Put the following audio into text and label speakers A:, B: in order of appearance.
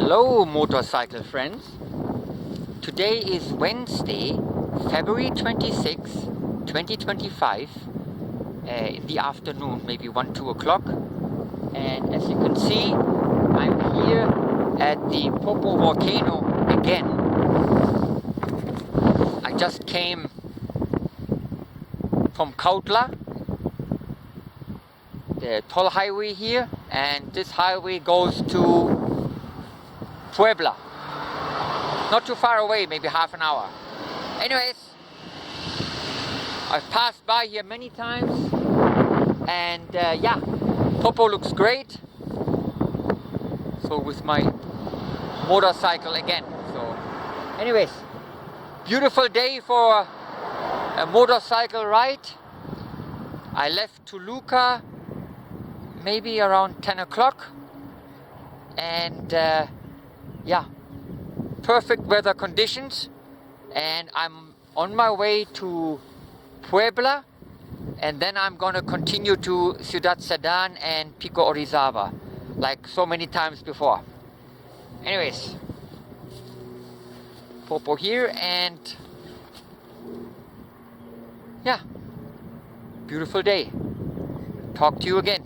A: Hello motorcycle friends. Today is Wednesday, February 26, 2025, in the afternoon, maybe 1-2 o'clock. And as you can see, I'm here at the Popo volcano again. I just came from Puebla, the toll highway here, and this highway goes to Puebla. Not too far away, maybe half an hour. Anyways, I've passed by here many times, and yeah, Popo looks great. So with my motorcycle again. So anyways, beautiful day for a motorcycle ride. I left Toluca maybe around 10 o'clock, and yeah, perfect weather conditions, and I'm on my way to Puebla, and then I'm gonna continue to Ciudad Sedan and Pico Orizaba, like so many times before. Anyways, Popo here, and yeah, beautiful day. Talk to you again.